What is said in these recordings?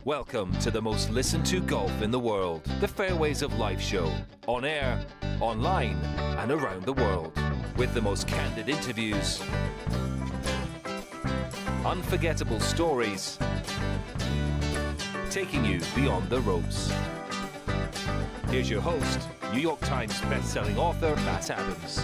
Welcome to the most listened to golf in the world, the Fairways of Life show, on air, online, and around the world, with the most candid interviews, unforgettable stories, taking you beyond the ropes. Here's your host, New York Times best-selling author, Matt Adams.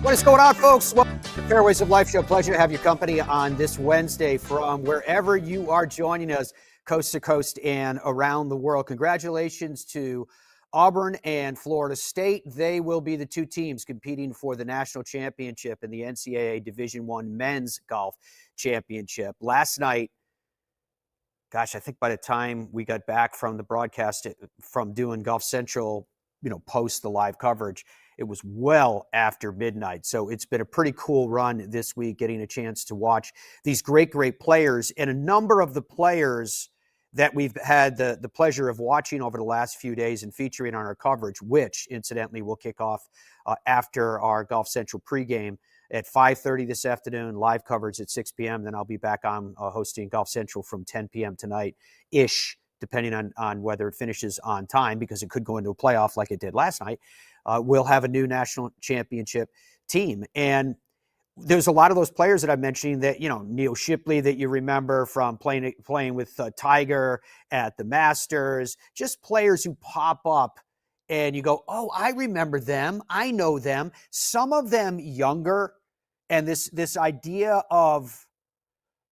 What is going on, folks? Welcome to the Fairways of Life show. Pleasure to have your company on this Wednesday from wherever you are joining us, coast to coast and around the world. Congratulations to Auburn and Florida State. They will be the two teams competing for the national championship in the NCAA Division I Men's Golf Championship. Last night, gosh, I think by the time we got back from the broadcast from doing Golf Central, post the live coverage, it was well after midnight. So it's been a pretty cool run this week, getting a chance to watch these great players. And a number of the players that we've had the pleasure of watching over the last few days and featuring on our coverage, which incidentally will kick off after our Golf Central pregame at 5:30 this afternoon, live coverage at 6 p.m. Then I'll be back on hosting Golf Central from 10 p.m. tonight-ish, depending on whether it finishes on time, because it could go into a playoff like it did last night. We'll have a new national championship team. And there's a lot of those players that I'm mentioning that, Neil Shipley, that you remember from playing with Tiger at the Masters, just players who pop up and you go, oh, I remember them. I know them. Some of them younger. And this idea of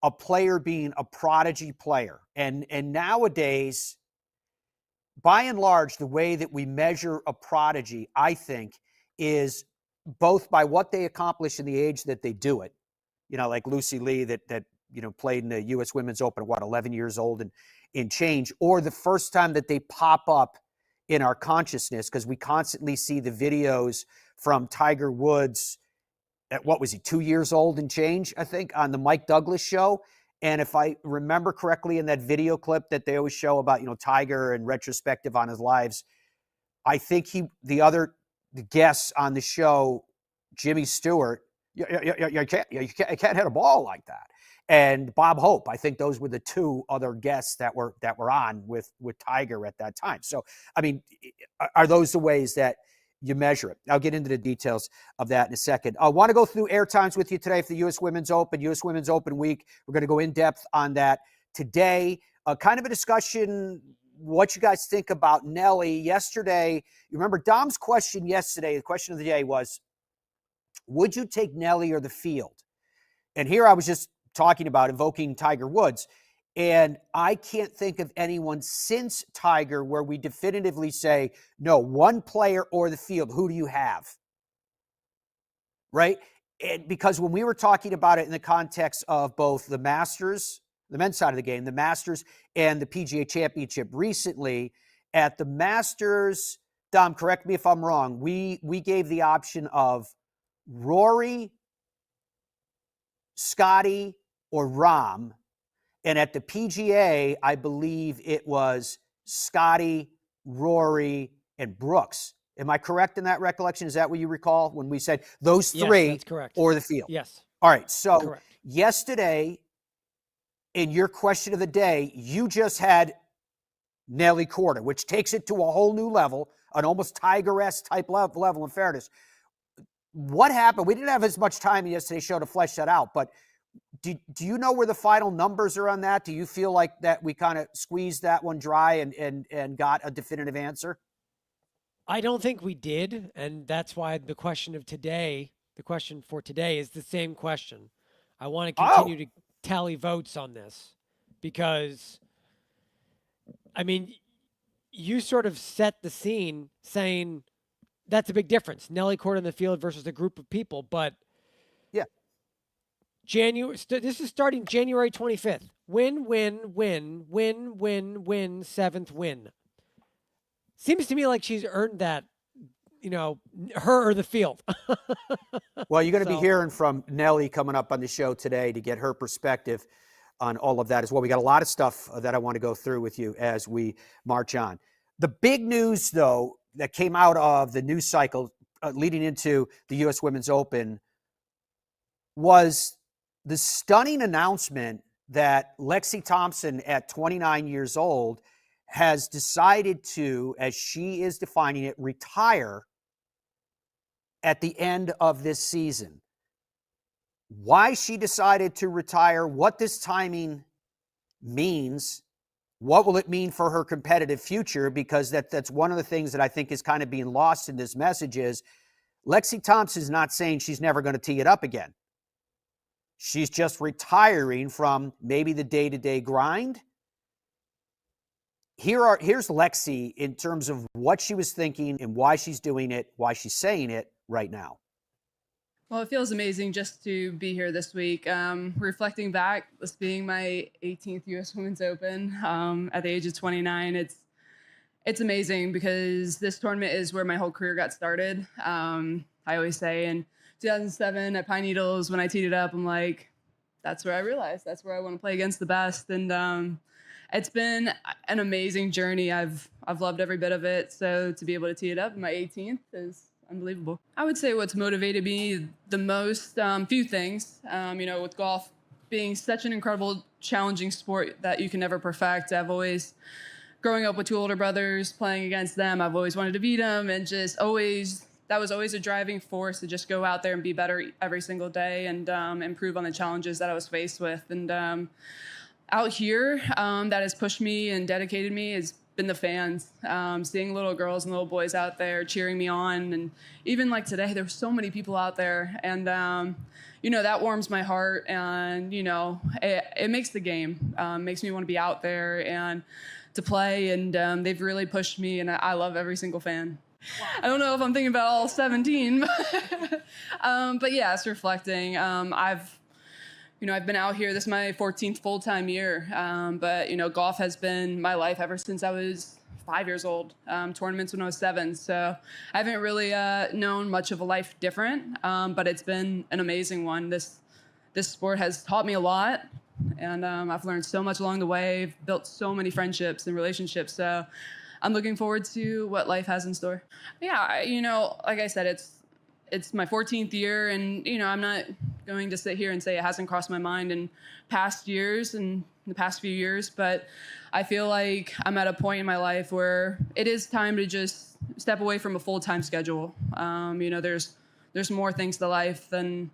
a player being a prodigy player. And nowadays, by and large, the way that we measure a prodigy, I think, is both by what they accomplish in the age that they do it. Like Lucy Lee that played in the U.S. Women's Open, 11 years old and in change, or the first time that they pop up in our consciousness, because we constantly see the videos from Tiger Woods at, 2 years old and change, I think, on the Mike Douglas show. And if I remember correctly, in that video clip that they always show about, Tiger and retrospective on his lives, I think the guests on the show, Jimmy Stewart, you can't hit a ball like that. And Bob Hope, I think those were the two other guests that were on with Tiger at that time. So, I mean, are those the ways that you measure it? I'll get into the details of that in a second. I want to go through airtimes with you today for the U.S. Women's Open week. We're going to go in depth on that today. Kind of a discussion, what you guys think about Nelly. Yesterday, you remember Dom's question yesterday, the question of the day was, would you take Nelly or the field? And here I was just talking about invoking Tiger Woods. And I can't think of anyone since Tiger where we definitively say, no, one player or the field, who do you have? Right? And because when we were talking about it in the context of both the Masters, the men's side of the game, the Masters and the PGA Championship recently, at the Masters, Dom, correct me if I'm wrong, we gave the option of Rory, Scotty, or Rahm. And at the PGA, I believe it was Scotty, Rory, and Brooks. Am I correct in that recollection? Is that what you recall when we said those three? Yes, that's correct. Or the field? Yes. All right. So correct. Yesterday, in your question of the day, you just had Nelly Korda, which takes it to a whole new level, an almost Tiger-esque type level in fairness. What happened? We didn't have as much time in yesterday's show to flesh that out, but do you know where the final numbers are on that? Do you feel like that we kind of squeezed that one dry and got a definitive answer? I don't think we did, and that's why the question for today is the same question. I want to continue to tally votes on this because, I mean, you sort of set the scene saying that's a big difference. Nelly Korda in the field versus a group of people, but yeah. This is starting January 25th. Win, 7th win. Seems to me like she's earned that, her or the field. Well, you're going to be hearing from Nelly coming up on the show today to get her perspective on all of that as well. We got a lot of stuff that I want to go through with you as we march on. The big news, though, that came out of the news cycle leading into the U.S. Women's Open was the stunning announcement that Lexi Thompson at 29 years old has decided to, as she is defining it, retire at the end of this season. Why she decided to retire, what this timing means, what will it mean for her competitive future, because that's one of the things that I think is kind of being lost in this message is Lexi Thompson is not saying she's never going to tee it up again. She's just retiring from maybe the day-to-day grind. Here's Lexi in terms of what she was thinking and why she's doing it, why she's saying it right now. Well, it feels amazing just to be here this week. Reflecting back, this being my 18th U.S. Women's Open at the age of 29, it's amazing because this tournament is where my whole career got started. I always say in 2007 at Pine Needles, when I teed it up, I'm like, that's where I realized that's where I want to play against the best. And it's been an amazing journey. I've loved every bit of it. So to be able to tee it up in my 18th is unbelievable. I would say what's motivated me the most, few things, with golf being such an incredible, challenging sport that you can never perfect. Growing up with two older brothers, playing against them, I've always wanted to beat them, and that was always a driving force to just go out there and be better every single day and improve on the challenges that I was faced with. And out here, that has pushed me and dedicated me has been the fans, seeing little girls and little boys out there cheering me on. And even like today, there were so many people out there, and that warms my heart, and it makes the game, makes me want to be out there and to play. And they've really pushed me, and I love every single fan. Wow. I don't know if I'm thinking about all 17, but yeah, it's reflecting. I've been out here. This is my 14th full-time year, but golf has been my life ever since I was 5 years old. Tournaments when I was 7, so I haven't really known much of a life different, but it's been an amazing one. This sport has taught me a lot, and I've learned so much along the way. I've built so many friendships and relationships, so I'm looking forward to what life has in store. Yeah, like I said, it's my 14th year, and I'm not going to sit here and say it hasn't crossed my mind in past years and the past few years, but I feel like I'm at a point in my life where it is time to just step away from a full-time schedule. There's more things to life than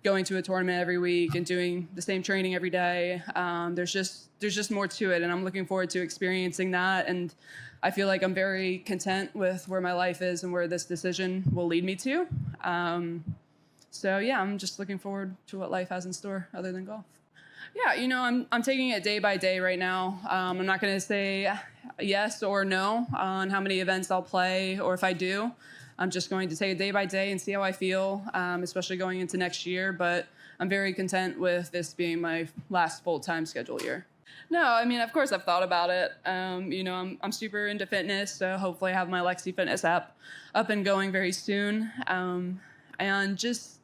going to a tournament every week and doing the same training every day. There's just more to it, and I'm looking forward to experiencing that. And I feel like I'm very content with where my life is and where this decision will lead me to. So yeah, I'm just looking forward to what life has in store other than golf. Yeah, I'm taking it day by day right now. I'm not going to say yes or no on how many events I'll play, or if I do. I'm just going to take it day by day and see how I feel, especially going into next year. But I'm very content with this being my last full-time schedule year. No, I mean, of course I've thought about it. I'm super into fitness, so hopefully I have my Lexi Fitness app up and going very soon. And just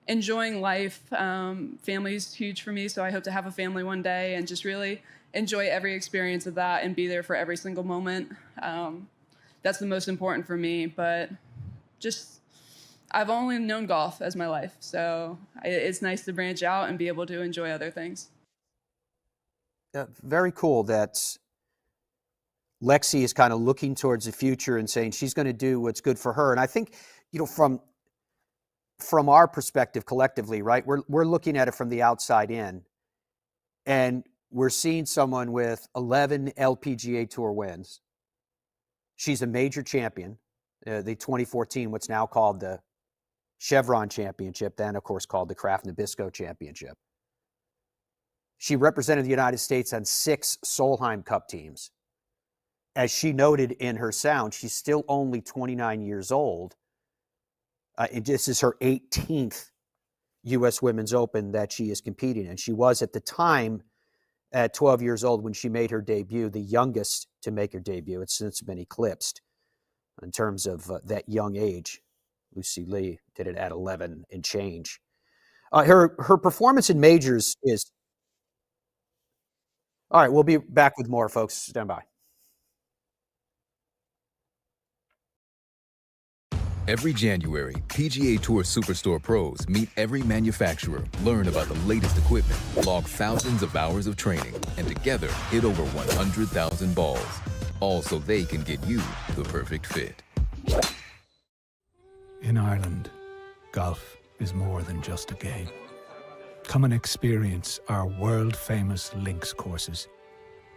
enjoying life. Family's huge for me, so I hope to have a family one day and just really enjoy every experience of that and be there for every single moment. That's the most important for me, but I've only known golf as my life, so it's nice to branch out and be able to enjoy other things. Very cool that Lexi is kind of looking towards the future and saying she's going to do what's good for her. And I think, from our perspective collectively, right, we're looking at it from the outside in, and we're seeing someone with 11 LPGA Tour wins. She's a major champion, the 2014, what's now called the Chevron Championship, then of course called the Kraft Nabisco Championship. She represented the United States on 6 Solheim Cup teams. As she noted in her sound, she's still only 29 years old. And this is her 18th U.S. Women's Open that she is competing in. She was at the time, at 12 years old when she made her debut, the youngest to make her debut. It's since been eclipsed in terms of that young age. Lucy Lee did it at 11 and change. Her performance in majors is... All right, we'll be back with more, folks. Stand by. Every January, PGA Tour Superstore pros meet every manufacturer, learn about the latest equipment, log thousands of hours of training, and together hit over 100,000 balls. All so they can get you the perfect fit. In Ireland, golf is more than just a game. Come and experience our world-famous links courses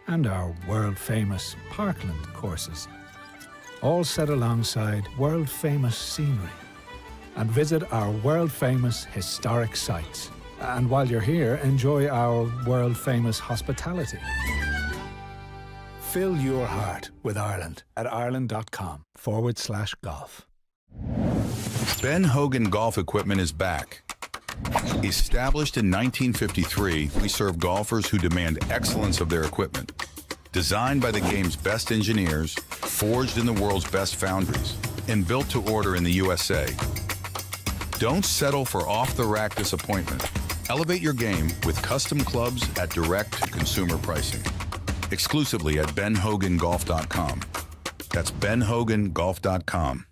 and our world-famous Parkland courses, all set alongside world-famous scenery. And visit our world-famous historic sites. And while you're here, enjoy our world-famous hospitality. Fill your heart with Ireland at ireland.com/golf. Ben Hogan Golf Equipment is back. Established in 1953, we serve golfers who demand excellence of their equipment. Designed by the game's best engineers, forged in the world's best foundries, and built to order in the USA. Don't settle for off-the-rack disappointment. Elevate your game with custom clubs at direct consumer pricing. Exclusively at benhogangolf.com. That's benhogangolf.com.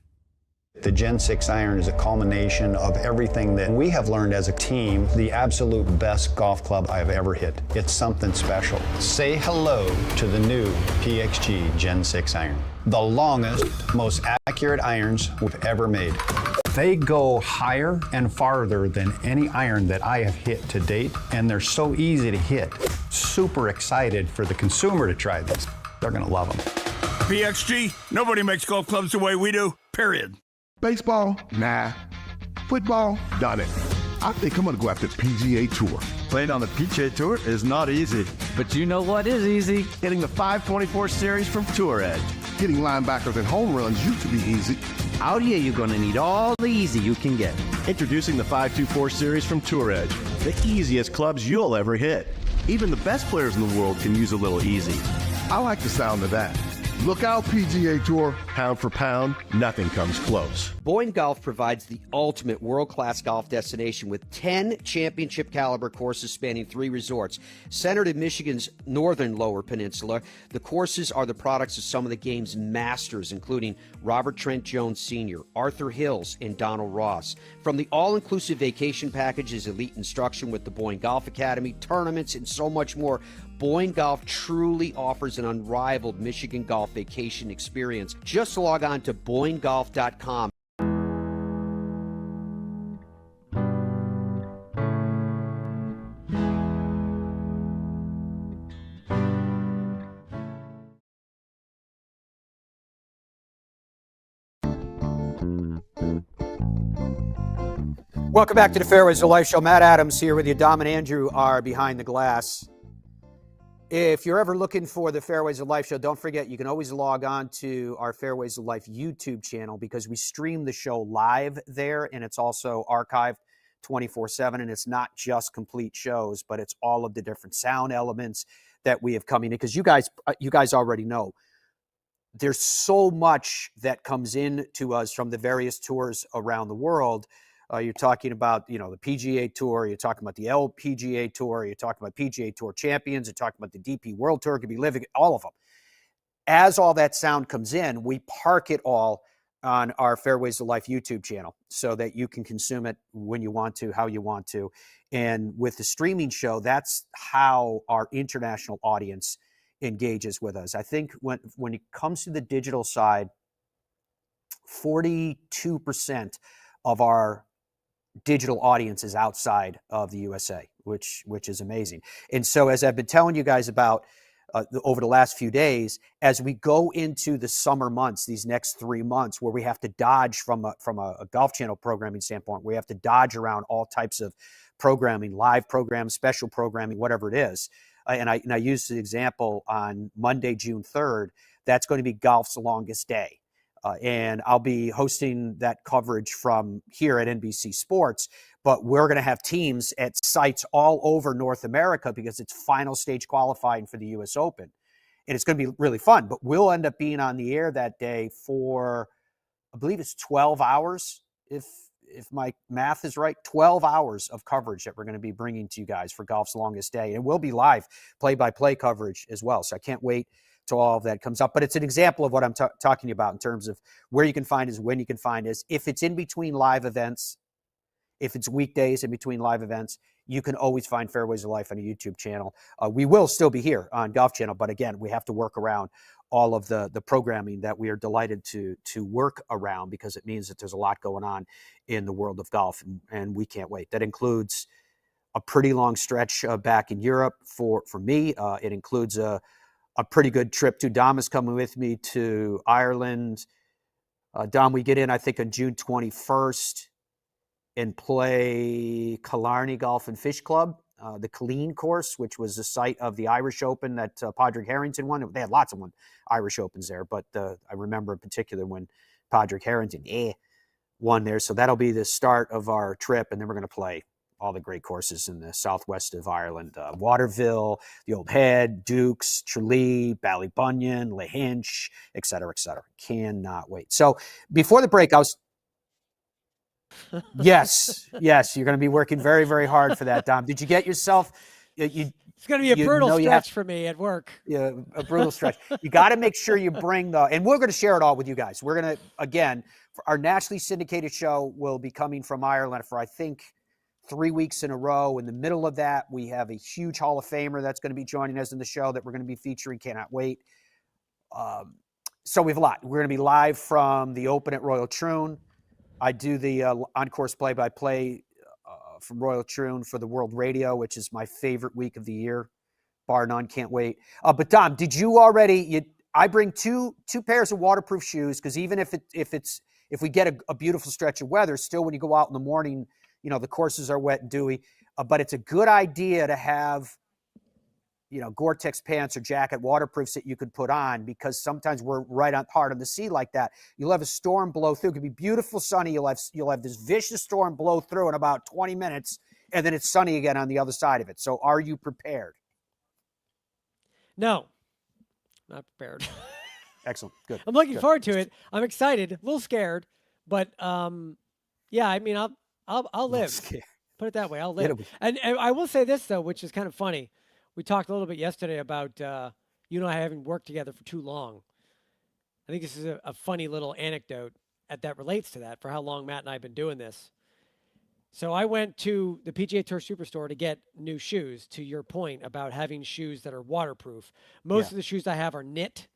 The Gen 6 iron is a culmination of everything that we have learned as a team, the absolute best golf club I've ever hit. It's something special. Say hello to the new PXG Gen 6 iron. The longest, most accurate irons we've ever made. They go higher and farther than any iron that I have hit to date, and they're so easy to hit. Super excited for the consumer to try these. They're gonna love them. PXG, nobody makes golf clubs the way we do, period. Baseball? Nah. Football? Done it. I think I'm gonna go after PGA Tour. Playing on the PGA Tour is not easy. But you know what is easy? Hitting the 524 series from Tour Edge. Hitting linebackers and home runs used to be easy. Out here, you're gonna need all the easy you can get. Introducing the 524 series from Tour Edge. The easiest clubs you'll ever hit. Even the best players in the world can use a little easy. I like the sound of that. Look out, PGA Tour. Pound for pound, nothing comes close. Boyne Golf provides the ultimate world-class golf destination with 10 championship-caliber courses spanning 3 resorts. Centered in Michigan's northern Lower Peninsula, the courses are the products of some of the game's masters, including Robert Trent Jones Sr., Arthur Hills, and Donald Ross. From the all-inclusive vacation packages, elite instruction with the Boyne Golf Academy, tournaments, and so much more, Boyne Golf truly offers an unrivaled Michigan golf vacation experience. Just log on to BoyneGolf.com. Welcome back to the Fairways of Life show. Matt Adams here with you. Dom and Andrew are behind the glass. If you're ever looking for the Fairways of Life show, don't forget you can always log on to our Fairways of Life YouTube channel because we stream the show live there, and it's also archived 24/7. And it's not just complete shows, but it's all of the different sound elements that we have coming in. Because you guys already know there's so much that comes in to us from the various tours around the world. You're talking about, the PGA Tour. You're talking about the LPGA Tour. You're talking about PGA Tour champions. You're talking about the DP World Tour. Could be living all of them. As all that sound comes in, we park it all on our Fairways of Life YouTube channel so that you can consume it when you want to, how you want to. And with the streaming show, that's how our international audience engages with us. I think when it comes to the digital side, 42% of our digital audience is outside of the USA, which is amazing. And so as I've been telling you guys about over the last few days, as we go into the summer months, these next 3 months where we have to dodge from a Golf Channel programming standpoint, we have to dodge around all types of programming, live programs, special programming, whatever it is. And I used the example on Monday, June 3rd, that's going to be golf's longest day. And I'll be hosting that coverage from here at NBC Sports, but we're going to have teams at sites all over North America because it's final stage qualifying for the US Open. And it's going to be really fun, but we'll end up being on the air that day for, I believe it's 12 hours. If my math is right, 12 hours of coverage that we're going to be bringing to you guys for golf's longest day. And it will be live play-by-play coverage as well. So I can't wait to all of that comes up. But it's an example of what I'm talking about in terms of where you can find us, when you can find us. If it's in between live events, if it's weekdays in between live events, you can always find Fairways of Life on a YouTube channel. We will still be here on Golf Channel, but again, we have to work around all of the programming that we are delighted to work around, because it means that there's a lot going on in the world of golf, and we can't wait. That includes a pretty long stretch back in Europe for me. It includes a pretty good trip to Dom is coming with me to Ireland. Dom, we get in, I think, on June 21st and play Killarney Golf and Fish Club, the Killeen course, which was the site of the Irish Open that Padraig Harrington won. They had lots of Irish Opens there, but I remember in particular when Padraig Harrington won there. So that'll be the start of our trip, and then we're going to play all the great courses in the southwest of Ireland: Waterville, the Old Head, Dukes, Tralee, Ballybunion, Lahinch, et cetera, et cetera. Cannot wait. So before the break, I was... Yes, you're going to be working very, very hard for that, Dom. Did you get yourself... It's going to be a brutal stretch for me at work. Yeah, a brutal stretch. You got to make sure you bring and we're going to share it all with you guys. We're going to, again, our nationally syndicated show will be coming from Ireland for, I think, 3 weeks in a row. In the middle of that, we have a huge Hall of Famer that's going to be joining us in the show that we're going to be featuring. Cannot wait. So we have a lot. We're going to be live from the Open at Royal Troon. I do the on-course play-by-play from Royal Troon for the World Radio, which is my favorite week of the year, bar none. Can't wait. But Dom, did you already? I bring two pairs of waterproof shoes, because even if we get a beautiful stretch of weather, still when you go out in the morning, the courses are wet and dewy. But it's a good idea to have Gore-Tex pants or jacket, waterproofs that you could put on, because sometimes we're right on hard on the sea like that. You'll have a storm blow through. It could be beautiful sunny. You'll have this vicious storm blow through in about 20 minutes, and then it's sunny again on the other side of it. So are you prepared? No, not prepared. Excellent. Good. I'm looking forward to it. I'm excited, a little scared, but yeah, I mean, I'll live. Put it that way. I'll live. And I will say this, though, which is kind of funny. We talked a little bit yesterday about you and I having worked together for too long. I think this is a funny little anecdote that relates to that, for how long Matt and I have been doing this. So I went to the PGA Tour Superstore to get new shoes, to your point about having shoes that are waterproof. Most of the shoes I have are knit,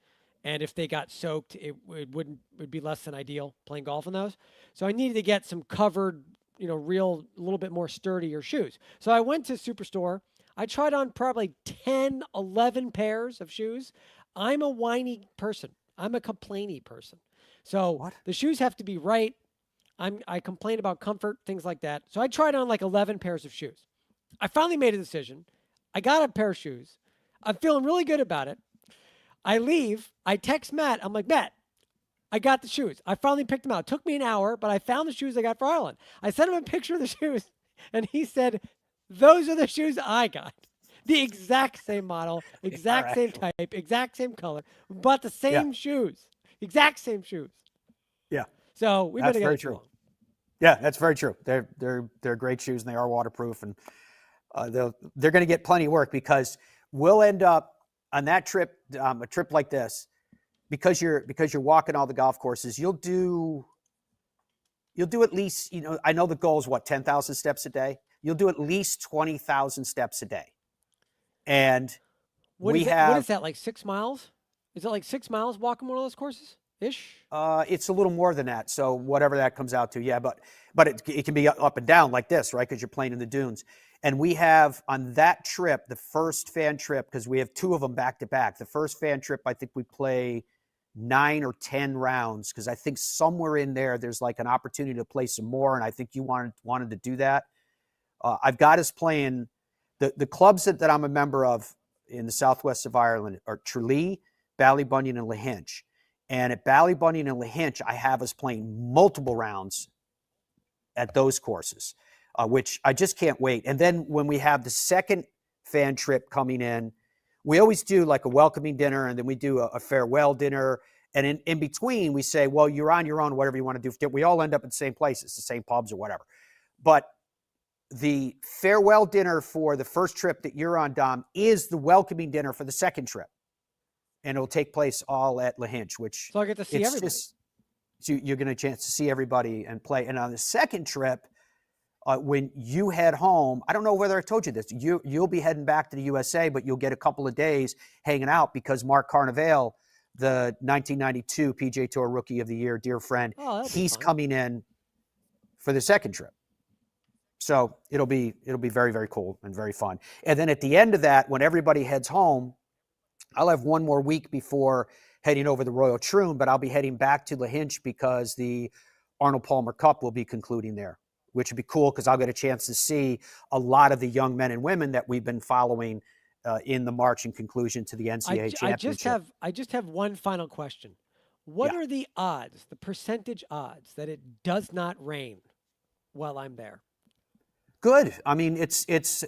and if they got soaked, it would be less than ideal playing golf in those. So I needed to get some covered, a little bit more sturdier shoes. So I went to Superstore. I tried on probably 10, 11 pairs of shoes. I'm a whiny person. I'm a complainy person. So the shoes have to be right. I complain about comfort, things like that. So I tried on like 11 pairs of shoes. I finally made a decision. I got a pair of shoes. I'm feeling really good about it. I leave. I text Matt. I'm like, Matt, I got the shoes. I finally picked them out. It took me an hour, but I found the shoes I got for Ireland. I sent him a picture of the shoes, and he said, those are the shoes I got. The exact same model, exact same type, exact same color. We bought the same shoes. Exact same shoes. Yeah. So we've been together too long. Yeah, that's very true. They're great shoes, and they are waterproof, and they're going to get plenty of work, because we'll end up on that trip, a trip like this, because you're walking all the golf courses. You'll do at least, I know the goal is 10,000 steps a day. You'll do at least 20,000 steps a day. And what is that, like 6 miles? Is it like 6 miles walking one of those courses ish? It's a little more than that. So whatever that comes out to, yeah, but it can be up and down like this, right? Because you're playing in the dunes. And we have on that trip, the first fan trip, because we have 2 of them back to back. The first fan trip, I think we play 9 or 10 rounds, because I think somewhere in there's like an opportunity to play some more. And I think you wanted to do that. I've got us playing the clubs that I'm a member of in the southwest of Ireland are Tralee, Ballybunion, and Lahinch. And at Ballybunion and Lahinch, I have us playing multiple rounds at those courses, which I just can't wait. And then when we have the second fan trip coming in, we always do like a welcoming dinner, and then we do a farewell dinner. And in between, we say, well, you're on your own, whatever you want to do. We all end up in the same places, the same pubs or whatever. But the farewell dinner for the first trip that you're on, Dom, is the welcoming dinner for the second trip. and it'll take place all at La Hinch, which So I get to see everybody. So you're going to chance to see everybody and play. And on the second trip, when you head home, I don't know whether I told you this, you'll be heading back to the USA, but you'll get a couple of days hanging out because Mark Carnevale, the 1992 PGA Tour Rookie of the Year, dear friend, he's coming in for the second trip. So it'll be very, very cool and very fun. And then at the end of that, when everybody heads home, I'll have one more week before heading over the Royal Troon, but I'll be heading back to La Hinch because the Arnold Palmer Cup will be concluding there, which would be cool because I'll get a chance to see a lot of the young men and women that we've been following in the march and conclusion to the NCAA championship. I just have one final question. What are the odds, the percentage odds that it does not rain while I'm there? Good. I mean, it's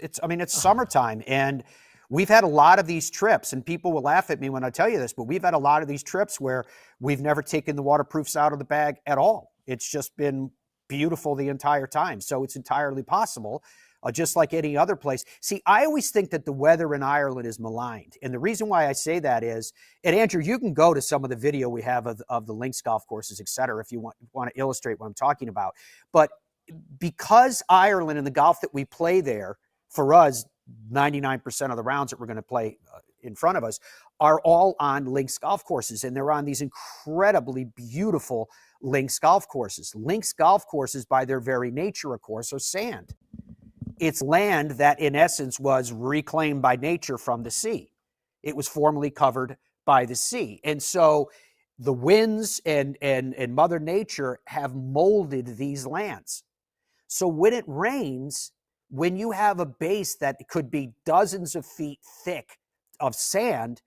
summertime, and we've had a lot of these trips, and people will laugh at me when I tell you this, but we've had a lot of these trips where we've never taken the waterproofs out of the bag at all. It's just been beautiful the entire time. So it's entirely possible, just like any other place. See, I always think that the weather in Ireland is maligned. And the reason why I say that is, and Andrew, you can go to some of the video we have of the links golf courses, et cetera, if you want to illustrate what I'm talking about. But because Ireland and the golf that we play there, for us, 99% of the rounds that we're going to play in front of us are all on links golf courses, and they're on these incredibly beautiful links golf courses. Links golf courses, by their very nature, of course, are sand. It's land that, in essence, was reclaimed by nature from the sea. It was formerly covered by the sea. And so the winds and Mother Nature have molded these lands. So when it rains, when you have a base that could be dozens of feet thick of sand,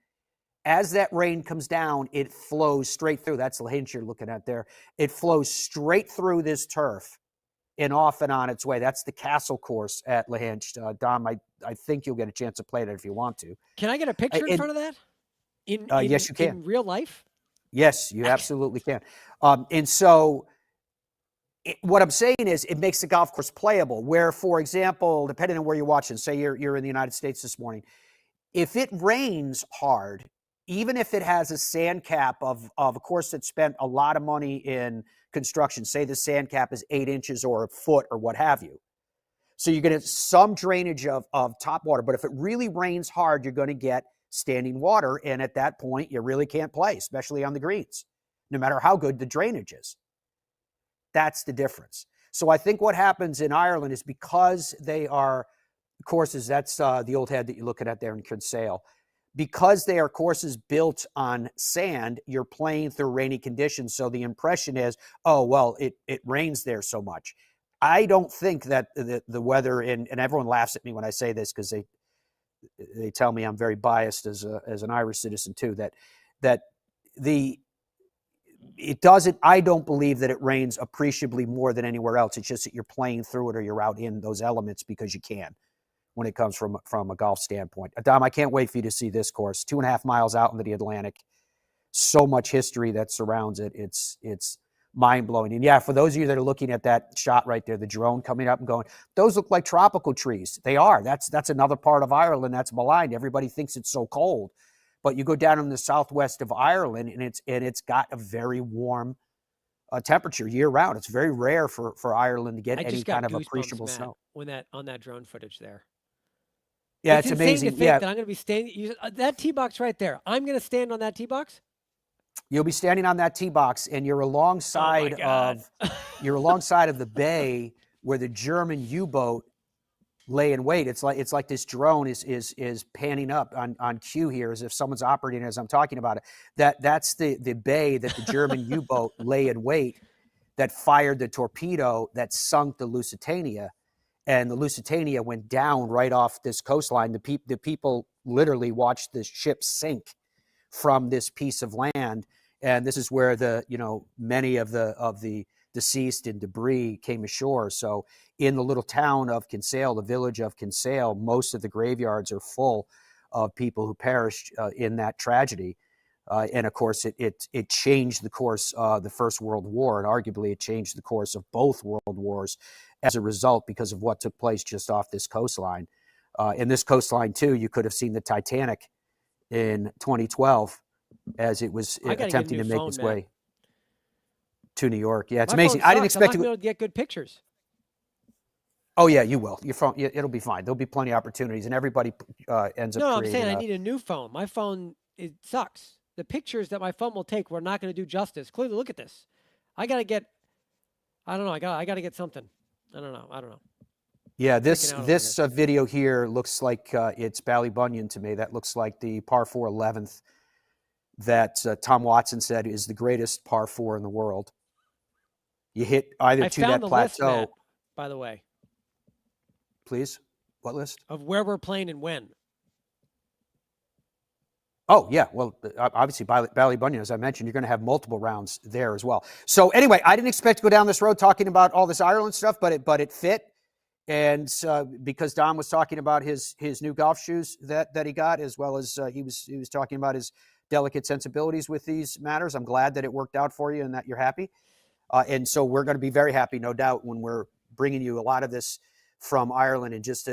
as that rain comes down, it flows straight through. That's the hinge you're looking at there. It flows straight through this turf and off and on its way. That's the Castle course at La Hinch. Dom, I think you'll get a chance to play it if you want to. Can I get a picture in front of that? Yes, you can. In real life? Yes, you absolutely can. And so what I'm saying is it makes the golf course playable, where, for example, depending on where you're watching, say you're in the United States this morning, if it rains hard, even if it has a sand cap of a course that spent a lot of money in construction, say the sand cap is 8 inches or a foot or what have you. So you're going to get some drainage of top water, but if it really rains hard, you're going to get standing water. And at that point, you really can't play, especially on the greens, no matter how good the drainage is. That's the difference. So I think what happens in Ireland is because they are courses, that's the old head that you're looking at there in Kinsale, because they are courses built on sand, you're playing through rainy conditions. So the impression is, oh, well, it rains there so much. I don't think that the weather, and everyone laughs at me when I say this because they tell me I'm very biased as an Irish citizen too, I don't believe that it rains appreciably more than anywhere else. It's just that you're playing through it or you're out in those elements because you can when it comes from a golf standpoint. Dom, I can't wait for you to see this course. 2.5 miles out into the Atlantic. So much history that surrounds it. It's mind-blowing. And yeah, for those of you that are looking at that shot right there, the drone coming up and going, those look like tropical trees. They are. That's another part of Ireland that's maligned. Everybody thinks it's so cold. But you go down in the southwest of Ireland, and it's got a very warm temperature year round. It's very rare for Ireland to get any kind of appreciable snow. On that drone footage there. Yeah, it's amazing. To think that I'm going to be standing that tee box right there. I'm going to stand on that tee box. You'll be standing on that tee box, and you're alongside of the bay where the German U-boat lay in wait. It's like this drone is panning up on cue here as if someone's operating as I'm talking about it. That's the bay that the German U-boat lay in wait that fired the torpedo that sunk the Lusitania. And the Lusitania went down right off this coastline. The people literally watched the ship sink from this piece of land. And this is where many of the deceased and debris came ashore. So in the little town of Kinsale, the village of Kinsale, most of the graveyards are full of people who perished in that tragedy. And of course, it changed the course of the First World War, and arguably it changed the course of both world wars as a result because of what took place just off this coastline. And this coastline, too, you could have seen the Titanic in 2012 as it was I gotta get a attempting new to make phone, its man. way to New York. Yeah, it's My amazing. phone I didn't sucks. I'm not expect gonna be it. able to get good pictures. Oh yeah, you will. Your phone, it'll be fine. There'll be plenty of opportunities, and everybody ends up. No, I'm creating saying I need a new phone. My phone, it sucks. The pictures that my phone will take, we're not going to do justice. Clearly, look at this. I got to get. I don't know. I got to get something. I don't know. Yeah, this Freaking out over this video here looks like it's Ballybunion to me. That looks like the par 4 11th that Tom Watson said is the greatest par 4 in the world. You hit either I to found that the list, plateau. Matt, by the way, Please, what list? of where we're playing and when. Oh, yeah. Well, obviously, Ballybunion, as I mentioned, you're going to have multiple rounds there as well. So anyway, I didn't expect to go down this road talking about all this Ireland stuff, but it fit. And because Dom was talking about his new golf shoes that he got, as well as he was talking about his delicate sensibilities with these matters, I'm glad that it worked out for you and that you're happy. And so we're going to be very happy, no doubt, when we're bringing you a lot of this from Ireland in just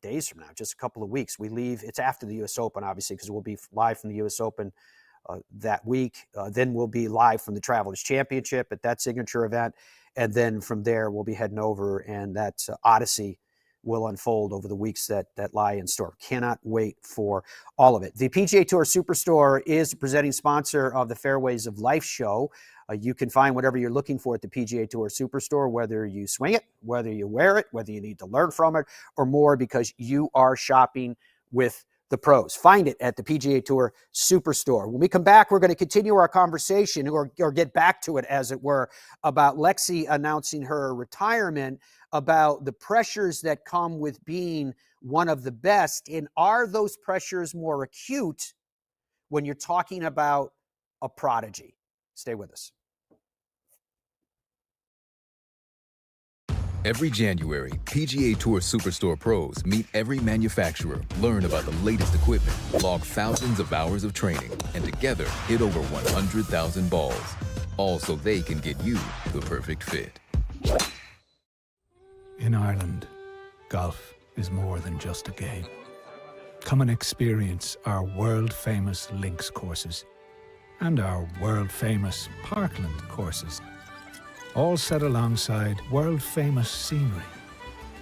days from now, just a couple of weeks. We leave. It's after the U.S. Open, obviously, because we'll be live from the U.S. Open that week. Then we'll be live from the Travelers Championship at that signature event. And then from there, we'll be heading over, and that Odyssey will unfold over the weeks that lie in store. Cannot wait for all of it. The PGA Tour Superstore is the presenting sponsor of the Fairways of Life show. You can find whatever you're looking for at the PGA Tour Superstore, whether you swing it, whether you wear it, whether you need to learn from it, or more, because you are shopping with the pros. Find it at the PGA Tour Superstore. When we come back, we're going to continue our conversation, or get back to it, as it were, about Lexi announcing her retirement, about the pressures that come with being one of the best, and are those pressures more acute when you're talking about a prodigy? Stay with us. Every January, PGA Tour Superstore pros meet every manufacturer, learn about the latest equipment, log thousands of hours of training, and together hit over 100,000 balls. All so they can get you the perfect fit. In Ireland, golf is more than just a game. Come and experience our world-famous links courses and our world-famous parkland courses, all set alongside world-famous scenery.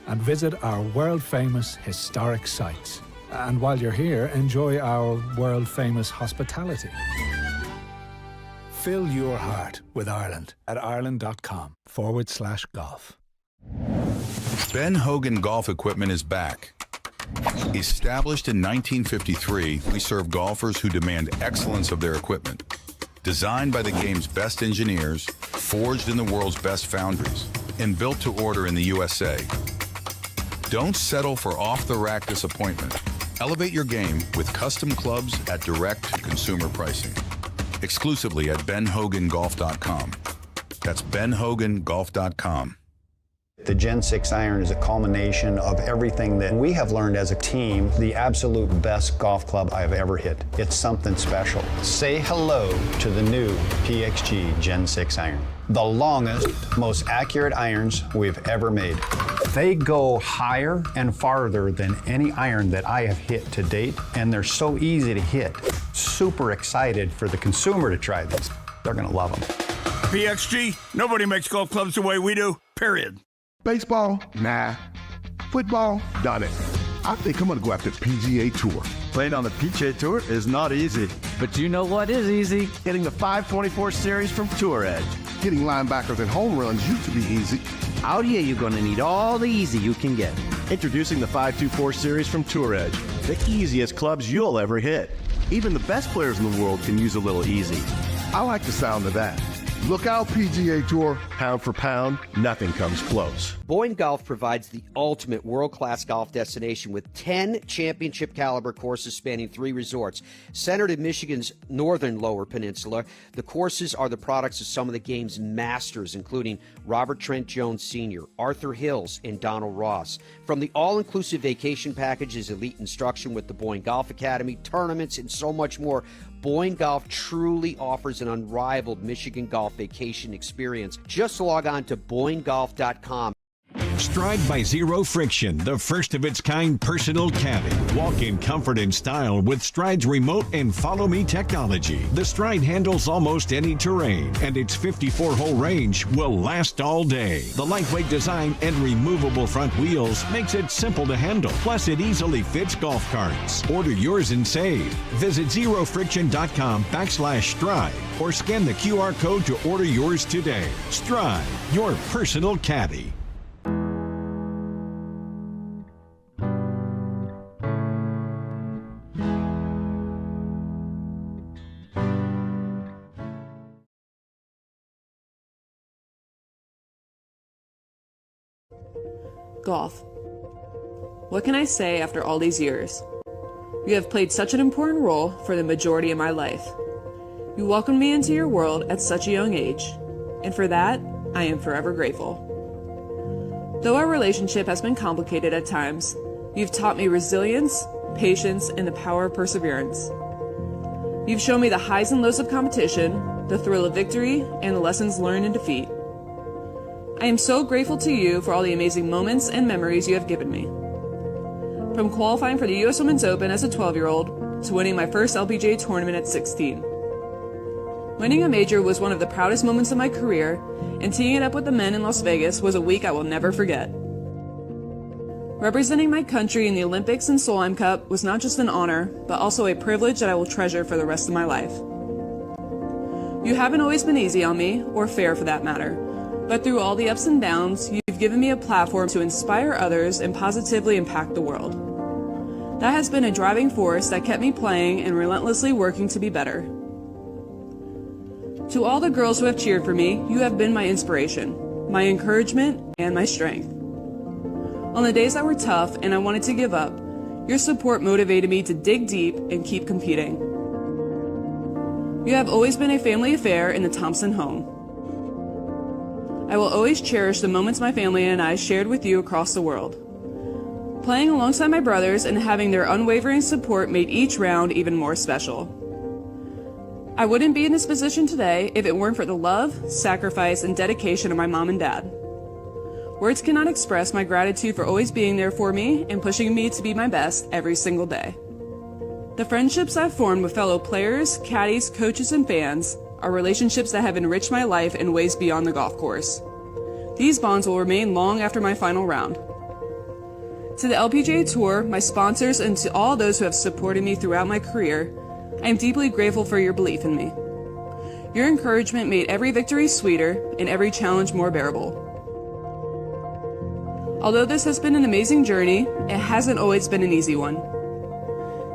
And visit our world-famous historic sites. And while you're here, enjoy our world-famous hospitality. Fill your heart with Ireland at ireland.com/golf. Ben Hogan Golf Equipment is back. Established in 1953, we serve golfers who demand excellence of their equipment. Designed by the game's best engineers, forged in the world's best foundries, and built to order in the USA. Don't settle for off-the-rack disappointment. Elevate your game with custom clubs at direct consumer pricing. Exclusively at benhogangolf.com. That's benhogangolf.com. The Gen 6 iron is a culmination of everything that we have learned as a team, the absolute best golf club I've ever hit. It's something special. Say hello to the new PXG Gen 6 iron. The longest, most accurate irons we've ever made. They go higher and farther than any iron that I have hit to date, and they're so easy to hit. Super excited for the consumer to try these. They're gonna love them. PXG, nobody makes golf clubs the way we do, period. Baseball? Nah. Football? Done it. I think I'm gonna go after the PGA Tour. Playing on the PGA Tour is not easy. But you know what is easy? Getting the 524 series from Tour Edge. Getting linebackers and home runs used to be easy. Out here, you're going to need all the easy you can get. Introducing the 524 series from Tour Edge. The easiest clubs you'll ever hit. Even the best players in the world can use a little easy. I like the sound of that. Look out, PGA Tour. Pound for pound, nothing comes close. Boyne Golf provides the ultimate world-class golf destination with 10 championship-caliber courses spanning 3 resorts. Centered in Michigan's northern Lower Peninsula, the courses are the products of some of the game's masters, including Robert Trent Jones Sr., Arthur Hills, and Donald Ross. From the all-inclusive vacation packages, elite instruction with the Boyne Golf Academy, tournaments, and so much more, Boyne Golf truly offers an unrivaled Michigan golf vacation experience. Just log on to BoyneGolf.com. Stride by Zero Friction, the first of its kind personal caddy. Walk in comfort and style with Stride's remote and follow me technology. The Stride handles almost any terrain, and its 54-hole range will last all day. The lightweight design and removable front wheels makes it simple to handle. Plus, it easily fits golf carts. Order yours and save. Visit zerofriction.com/stride or scan the QR code to order yours today. Stride, your personal caddy. Golf. What can I say after all these years? You have played such an important role for the majority of my life. You welcomed me into your world at such a young age, and for that, I am forever grateful. Though our relationship has been complicated at times, you've taught me resilience, patience, and the power of perseverance. You've shown me the highs and lows of competition, the thrill of victory, and the lessons learned in defeat. I am so grateful to you for all the amazing moments and memories you have given me. From qualifying for the US Women's Open as a 12-year-old to winning my first LPGA tournament at 16. Winning a major was one of the proudest moments of my career, and teeing it up with the men in Las Vegas was a week I will never forget. Representing my country in the Olympics and Solheim Cup was not just an honor, but also a privilege that I will treasure for the rest of my life. You haven't always been easy on me, or fair for that matter, but through all the ups and downs, you've given me a platform to inspire others and positively impact the world. That has been a driving force that kept me playing and relentlessly working to be better. To all the girls who have cheered for me, you have been my inspiration, my encouragement, and my strength. On the days that were tough and I wanted to give up, your support motivated me to dig deep and keep competing. You have always been a family affair in the Thompson home. I will always cherish the moments my family and I shared with you across the world. Playing alongside my brothers and having their unwavering support made each round even more special. I wouldn't be in this position today if it weren't for the love, sacrifice, and dedication of my mom and dad. Words cannot express my gratitude for always being there for me and pushing me to be my best every single day. The friendships I've formed with fellow players, caddies, coaches, and fans are relationships that have enriched my life in ways beyond the golf course. These bonds will remain long after my final round. To the LPGA Tour, my sponsors, and to all those who have supported me throughout my career, I am deeply grateful for your belief in me. Your encouragement made every victory sweeter and every challenge more bearable. Although this has been an amazing journey, it hasn't always been an easy one.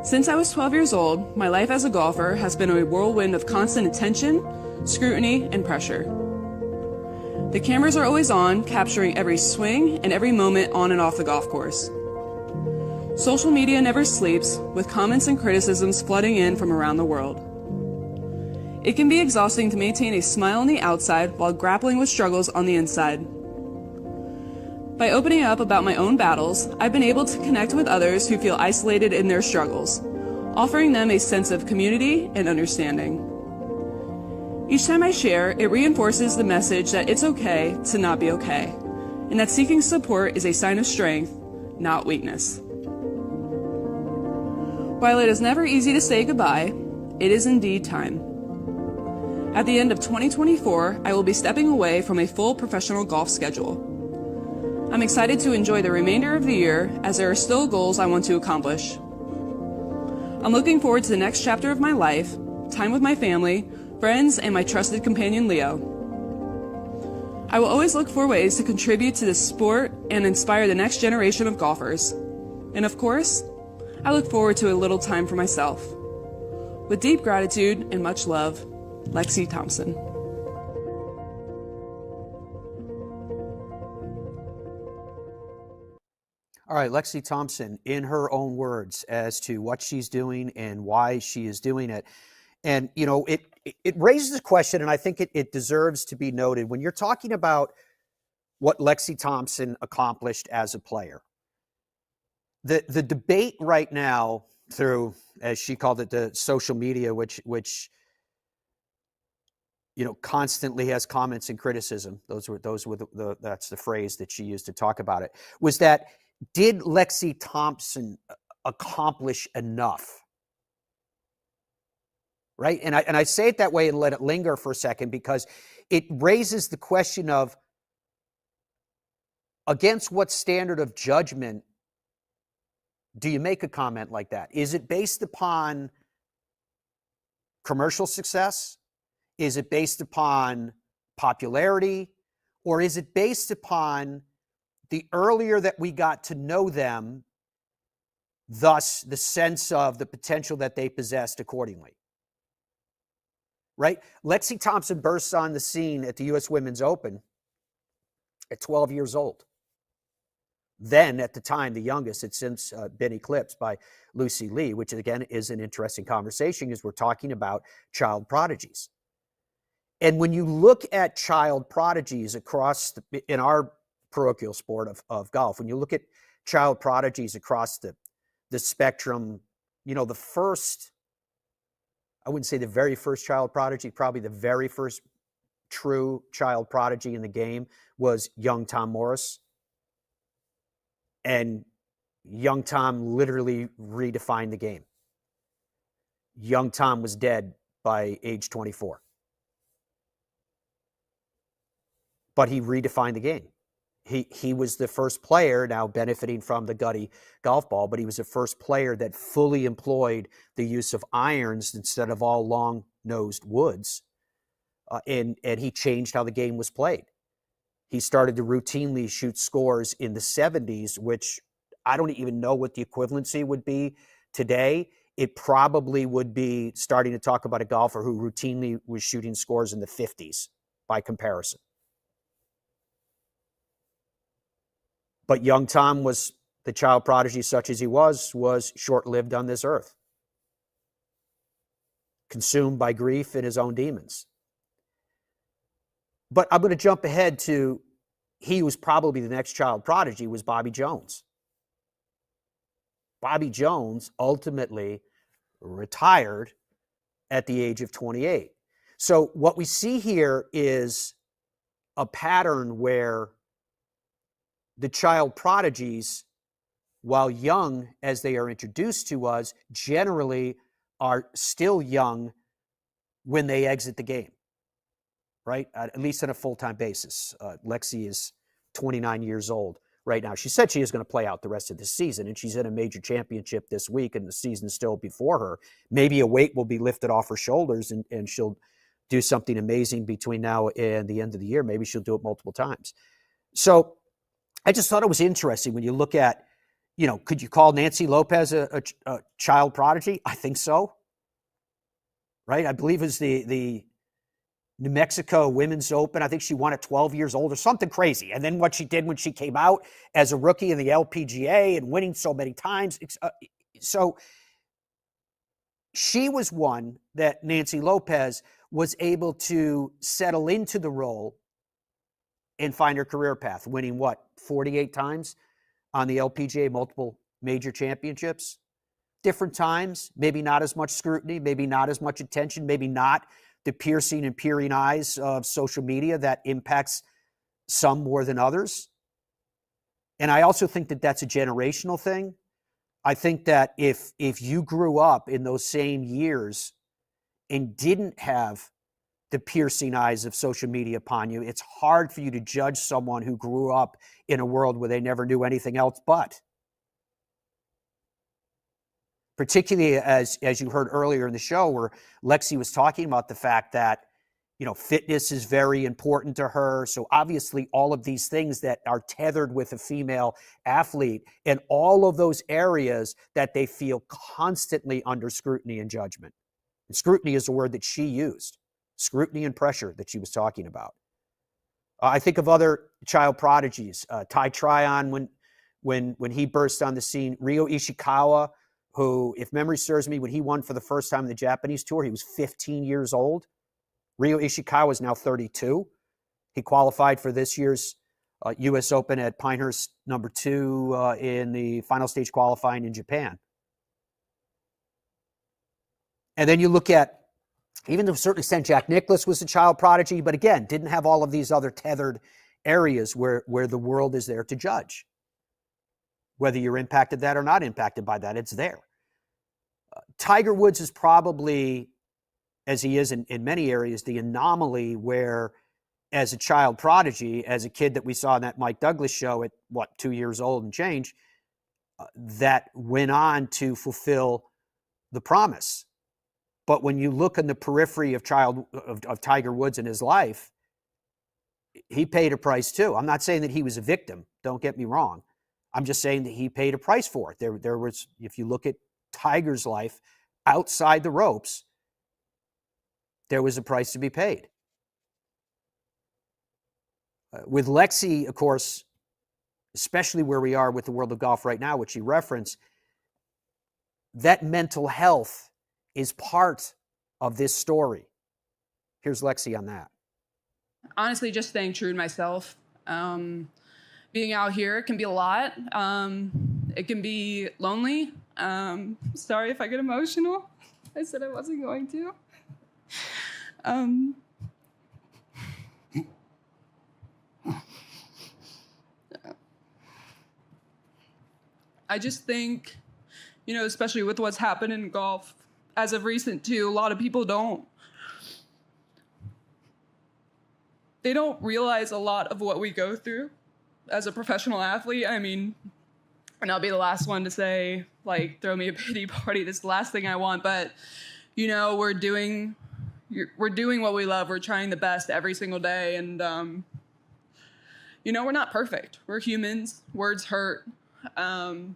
Since I was 12 years old, my life as a golfer has been a whirlwind of constant attention, scrutiny, and pressure. The cameras are always on, capturing every swing and every moment on and off the golf course. Social media never sleeps, with comments and criticisms flooding in from around the world. It can be exhausting to maintain a smile on the outside while grappling with struggles on the inside. By opening up about my own battles, I've been able to connect with others who feel isolated in their struggles, offering them a sense of community and understanding. Each time I share, it reinforces the message that it's okay to not be okay, and that seeking support is a sign of strength, not weakness. While it is never easy to say goodbye, it is indeed time. At the end of 2024, I will be stepping away from a full professional golf schedule. I'm excited to enjoy the remainder of the year as there are still goals I want to accomplish. I'm looking forward to the next chapter of my life, time with my family, friends, and my trusted companion Leo. I will always look for ways to contribute to this sport and inspire the next generation of golfers. And of course, I look forward to a little time for myself. With deep gratitude and much love, Lexi Thompson. All right, Lexi Thompson, in her own words, as to what she's doing and why she is doing it. And, you know, it raises a question, and I think it deserves to be noted. When you're talking about what Lexi Thompson accomplished as a player, the debate right now through, as she called it, the social media, which constantly has comments and criticism. Those were that's the phrase that she used to talk about it. Was that, did Lexi Thompson accomplish enough? Right? And I say it that way and let it linger for a second, because it raises the question of, against what standard of judgment do you make a comment like that? Is it based upon commercial success? Is it based upon popularity? Or is it based upon the earlier that we got to know them, thus the sense of the potential that they possessed accordingly? Right? Lexi Thompson bursts on the scene at the U.S. Women's Open at 12 years old. Then, at the time, the youngest had since been eclipsed by Lucy Lee, which, again, is an interesting conversation as we're talking about child prodigies. And when you look at child prodigies across, in our parochial sport of golf, when you look at child prodigies across the spectrum, the first, I wouldn't say the very first child prodigy, probably the very first true child prodigy in the game was young Tom Morris. And young Tom literally redefined the game. Young Tom was dead by age 24. But he redefined the game. He was the first player, now benefiting from the gutty golf ball, but he was the first player that fully employed the use of irons instead of all long-nosed woods. And he changed how the game was played. He started to routinely shoot scores in the 70s, which I don't even know what the equivalency would be today. It probably would be starting to talk about a golfer who routinely was shooting scores in the 50s by comparison. But young Tom was, the child prodigy such as he was short-lived on this earth, consumed by grief and his own demons. But I'm going to jump ahead to, he was probably the next child prodigy, was Bobby Jones. Bobby Jones ultimately retired at the age of 28. So what we see here is a pattern where the child prodigies, while young as they are introduced to us, generally are still young when they exit the game. Right? At least on a full-time basis. Lexi is 29 years old right now. She said she is going to play out the rest of the season, and she's in a major championship this week, and the season's still before her. Maybe a weight will be lifted off her shoulders, and she'll do something amazing between now and the end of the year. Maybe she'll do it multiple times. So I just thought it was interesting when you look at, could you call Nancy Lopez a child prodigy? I think so. Right? I believe it was the New Mexico Women's Open. I think she won at 12 years old or something crazy. And then what she did when she came out as a rookie in the LPGA and winning so many times. So she was one that Nancy Lopez was able to settle into the role and find her career path, winning 48 times on the LPGA, multiple major championships. Different times, maybe not as much scrutiny, maybe not as much attention, maybe not the piercing and peering eyes of social media that impacts some more than others. And I also think that that's a generational thing. I think that if you grew up in those same years and didn't have the piercing eyes of social media upon you, it's hard for you to judge someone who grew up in a world where they never knew anything else but. Particularly as you heard earlier in the show, where Lexi was talking about the fact that, fitness is very important to her. So obviously all of these things that are tethered with a female athlete, and all of those areas that they feel constantly under scrutiny and judgment. And scrutiny is the word that she used. Scrutiny and pressure that she was talking about. I think of other child prodigies. Ty Tryon, when he burst on the scene. Ryo Ishikawa, who, if memory serves me, when he won for the first time in the Japanese Tour, he was 15 years old. Ryo Ishikawa is now 32. He qualified for this year's U.S. Open at Pinehurst #2 in the final stage qualifying in Japan. And then you look at even to a certain extent, Jack Nicklaus was a child prodigy, but again, didn't have all of these other tethered areas where the world is there to judge. Whether you're impacted that or not impacted by that, it's there. Tiger Woods is probably, as he is in many areas, the anomaly where, as a child prodigy, as a kid that we saw in that Mike Douglas show at, 2 years old and change, that went on to fulfill the promise. But when you look in the periphery of Tiger Woods in his life, he paid a price too. I'm not saying that he was a victim. Don't get me wrong. I'm just saying that he paid a price for it. There was, if you look at Tiger's life outside the ropes, there was a price to be paid. With Lexi, of course, especially where we are with the world of golf right now, which you referenced, that mental health is part of this story. Here's Lexi on that. Honestly, just staying true to myself. Being out here can be a lot. It can be lonely. Sorry if I get emotional. I said I wasn't going to. I just think, especially with what's happened in golf as of recent too, a lot of people don't realize a lot of what we go through as a professional athlete. I mean, and I'll be the last one to say, throw me a pity party. This is the last thing I want, but we're doing what we love. We're trying the best every single day, and we're not perfect. We're humans. Words hurt. And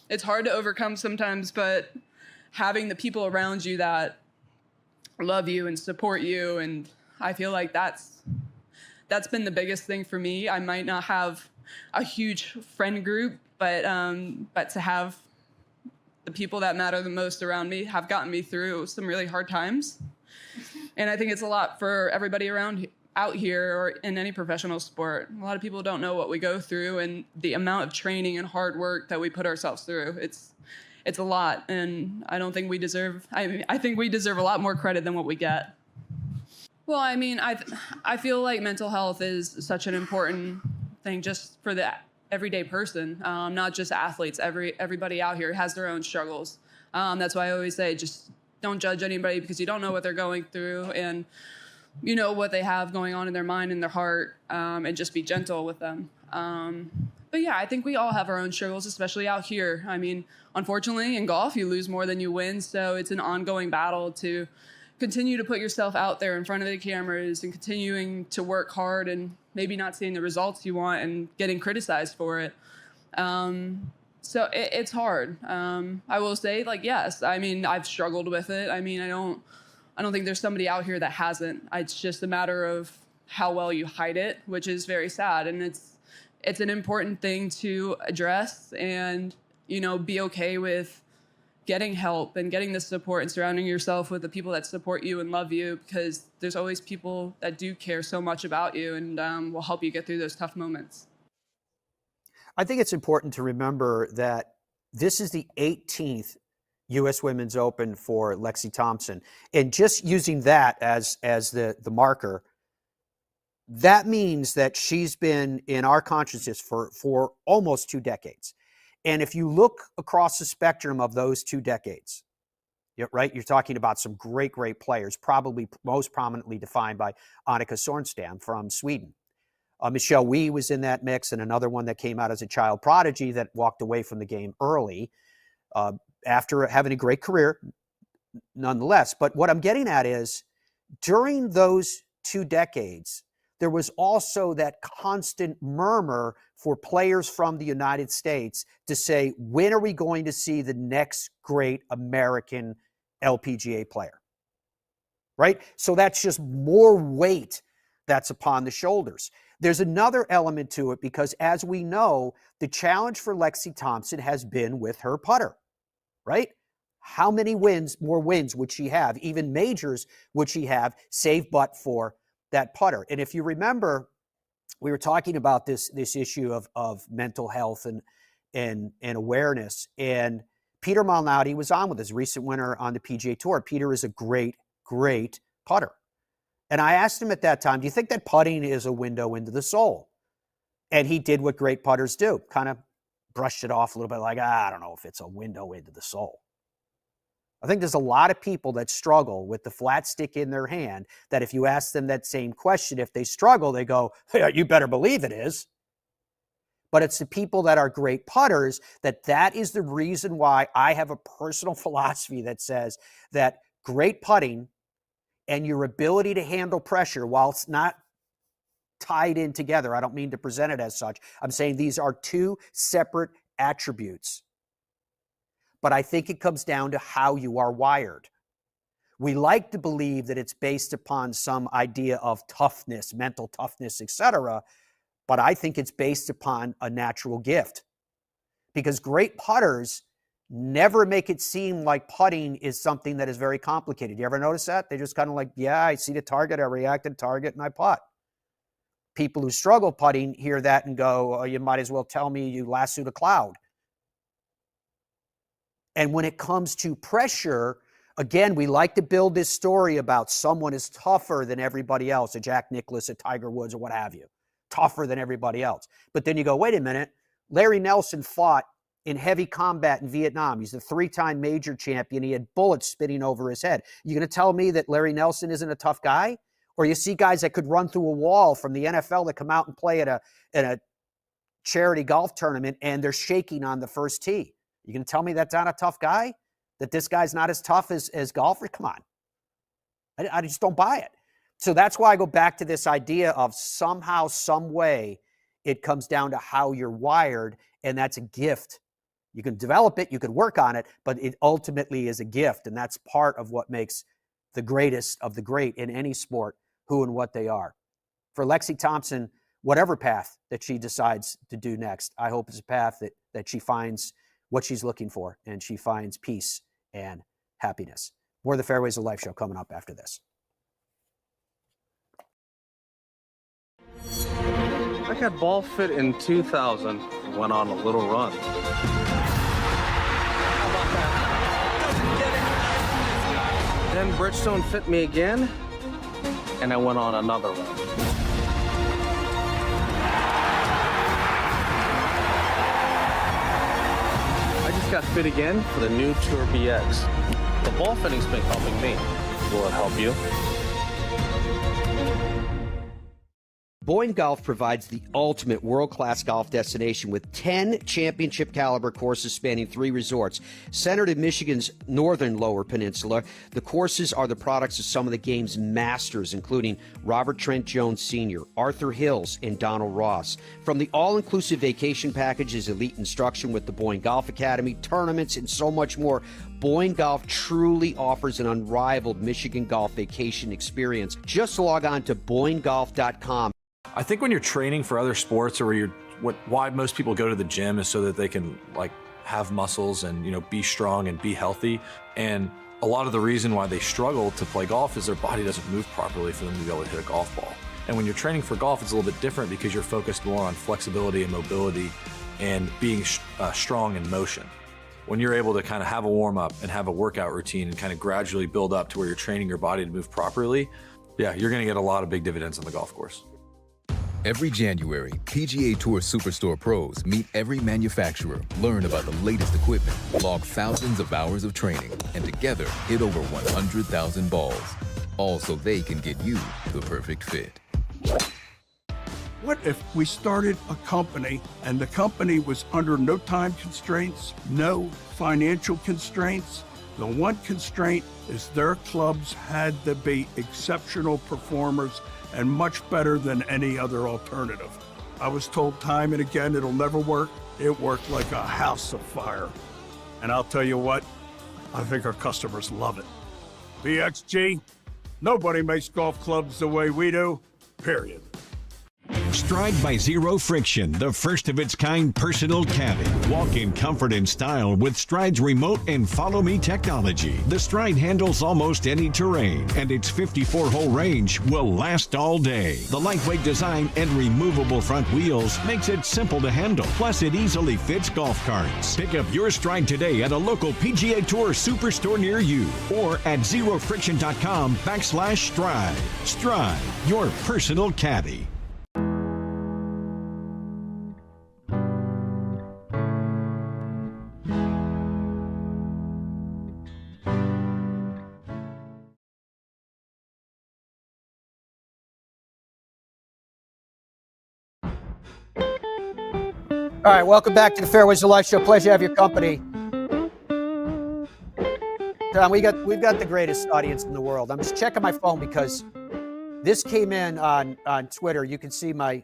it's hard to overcome sometimes, but having the people around you that love you and support you, and I feel like that's been the biggest thing for me. I might not have a huge friend group, but to have the people that matter the most around me have gotten me through some really hard times. And I think it's a lot for everybody out here or in any professional sport. A lot of people don't know what we go through and the amount of training and hard work that we put ourselves through. It's a lot, and I don't think we deserve. I think we deserve a lot more credit than what we get. Well, I mean, I feel like mental health is such an important thing just for the everyday person, not just athletes. Everybody out here has their own struggles. That's why I always say, just don't judge anybody because you don't know what they're going through, and what they have going on in their mind and their heart, and just be gentle with them. But yeah, I think we all have our own struggles, especially out here. I mean, unfortunately, in golf, you lose more than you win, so it's an ongoing battle to continue to put yourself out there in front of the cameras and continuing to work hard and maybe not seeing the results you want and getting criticized for it. So it's hard. I will say, yes, I mean, I've struggled with it. I mean, I don't think there's somebody out here that hasn't. It's just a matter of how well you hide it, which is very sad. And it's an important thing to address and, be okay with getting help and getting the support and surrounding yourself with the people that support you and love you, because there's always people that do care so much about you and will help you get through those tough moments. I think it's important to remember that this is the 18th U.S. Women's Open for Lexi Thompson. And just using that as the marker, that means that she's been in our consciousness for almost 2 decades. And if you look across the spectrum of those 2 decades, right, you're talking about some great players, probably most prominently defined by Annika Sorenstam from Sweden. Michelle Wie was in that mix, and another one that came out as a child prodigy that walked away from the game early after having a great career nonetheless. But what I'm getting at is, during those 2 decades, there was also that constant murmur for players from the United States to say, when are we going to see the next great American LPGA player? Right? So that's just more weight that's upon the shoulders. There's another element to it because, as we know, the challenge for Lexi Thompson has been with her putter, right? How many more wins would she have? Even majors would she have, save but for that putter? And if you remember, we were talking about this issue of mental health and awareness. And Peter Malnati was on with us, recent winner on the PGA Tour. Peter is a great, great putter. And I asked him at that time, do you think that putting is a window into the soul? And he did what great putters do, kind of brushed it off a little bit like, I don't know if it's a window into the soul. I think there's a lot of people that struggle with the flat stick in their hand that if you ask them that same question, if they struggle, they go, hey, you better believe it is. But it's the people that are great putters that is the reason why I have a personal philosophy that says that great putting and your ability to handle pressure, while it's not tied in together, I don't mean to present it as such. I'm saying these are two separate attributes. But I think it comes down to how you are wired. We like to believe that it's based upon some idea of toughness, mental toughness, etc., but I think it's based upon a natural gift. Because great putters never make it seem like putting is something that is very complicated. You ever notice that? They just kind of like, yeah, I see the target, I react to the target, and I putt. People who struggle putting hear that and go, oh, you might as well tell me you lassoed a cloud. And when it comes to pressure, again, we like to build this story about someone is tougher than everybody else, a Jack Nicklaus, a Tiger Woods, or what have you. Tougher than everybody else. But then you go, wait a minute, Larry Nelson fought in heavy combat in Vietnam. He's the 3-time major champion. He had bullets spitting over his head. You going to tell me that Larry Nelson isn't a tough guy? Or you see guys that could run through a wall from the NFL that come out and play at a charity golf tournament and they're shaking on the first tee. You going to tell me that's not a tough guy? That this guy's not as tough as golfers? Come on. I just don't buy it. So that's why I go back to this idea of somehow, some way, it comes down to how you're wired, and that's a gift. You can develop it, you can work on it, but it ultimately is a gift, and that's part of what makes the greatest of the great in any sport who and what they are. For Lexi Thompson, whatever path that she decides to do next, I hope it's a path that she finds what she's looking for, and she finds peace and happiness. More of the Fairways of Life show coming up after this. I got ball fit in 2000, went on a little run. Then Bridgestone fit me again, and I went on another run. I just got fit again for the new Tour BX. The ball fitting's been helping me. Will it help you? Boyne Golf provides the ultimate world-class golf destination with 10 championship-caliber courses spanning 3 resorts. Centered in Michigan's northern Lower Peninsula, the courses are the products of some of the game's masters, including Robert Trent Jones Sr., Arthur Hills, and Donald Ross. From the all-inclusive vacation packages, elite instruction with the Boyne Golf Academy, tournaments, and so much more, Boyne Golf truly offers an unrivaled Michigan golf vacation experience. Just log on to BoyneGolf.com. I think when you're training for other sports, or why most people go to the gym is so that they can have muscles and be strong and be healthy. And a lot of the reason why they struggle to play golf is their body doesn't move properly for them to be able to hit a golf ball. And when you're training for golf, it's a little bit different because you're focused more on flexibility and mobility and being strong in motion. When you're able to kind of have a warm up and have a workout routine and kind of gradually build up to where you're training your body to move properly, yeah, you're going to get a lot of big dividends on the golf course. Every January, PGA Tour Superstore pros meet every manufacturer, learn about the latest equipment, log thousands of hours of training, and together hit over 100,000 balls. All so they can get you the perfect fit. What if we started a company and the company was under no time constraints, no financial constraints? The one constraint is their clubs had to be exceptional performers and much better than any other alternative. I was told time and again it'll never work. It worked like a house of fire. And I'll tell you what, I think our customers love it. BXG, nobody makes golf clubs the way we do, period. Stride by Zero Friction, the first of its kind personal caddy. Walk in comfort and style with Stride's remote and follow me technology. The Stride handles almost any terrain, and its 54-hole range will last all day. The lightweight design and removable front wheels makes it simple to handle. Plus, it easily fits golf carts. Pick up your Stride today at a local PGA Tour Superstore near you or at zerofriction.com/stride. Stride, your personal caddy. All right, welcome back to the Fairways of Life Show. Pleasure to have your company. Tom, we've got the greatest audience in the world. I'm just checking my phone because this came in on Twitter. You can see my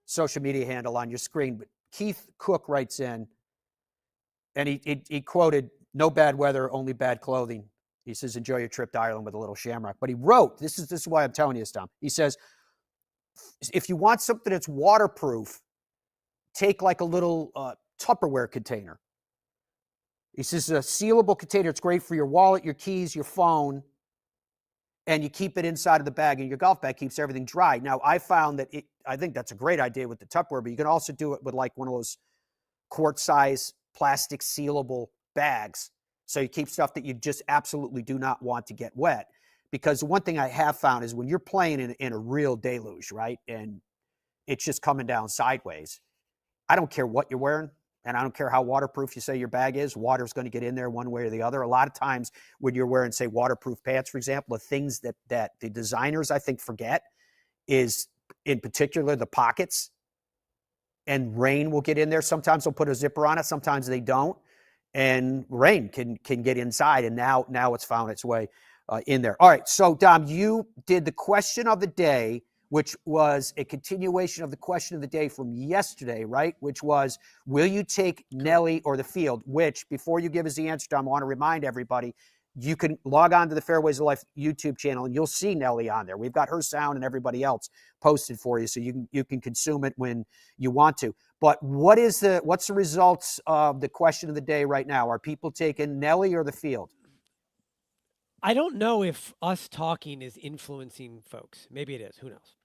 social media handle on your screen. But Keith Cook writes in, and he quoted, "No bad weather, only bad clothing." He says, "Enjoy your trip to Ireland with a little shamrock." But he wrote, this is why I'm telling you this, Tom. He says, if you want something that's waterproof, take like a little Tupperware container. He says a sealable container. It's great for your wallet, your keys, your phone, and you keep it inside of the bag, and your golf bag keeps everything dry. Now, I found that I think that's a great idea with the Tupperware, but you can also do it with like one of those quart-size plastic sealable bags. So you keep stuff that you just absolutely do not want to get wet. Because the one thing I have found is when you're playing in a real deluge, right, and it's just coming down sideways, I don't care what you're wearing, and I don't care how waterproof you say your bag is. Water's going to get in there one way or the other. A lot of times when you're wearing, say, waterproof pants, for example, the things that the designers, I think, forget is, in particular, the pockets. And rain will get in there. Sometimes they'll put a zipper on it. Sometimes they don't. And rain can get inside. And now it's found its way in there. All right. So, Dom, you did the question of the day, which was a continuation of the question of the day from yesterday, right? Which was, will you take Nelly or the field? Which, before you give us the answer, Dom, I want to remind everybody, you can log on to the Fairways of Life YouTube channel, and you'll see Nelly on there. We've got her sound and everybody else posted for you, so you can consume it when you want to. But what's the results of the question of the day right now? Are people taking Nelly or the field? I don't know if us talking is influencing folks. Maybe it is. Who knows?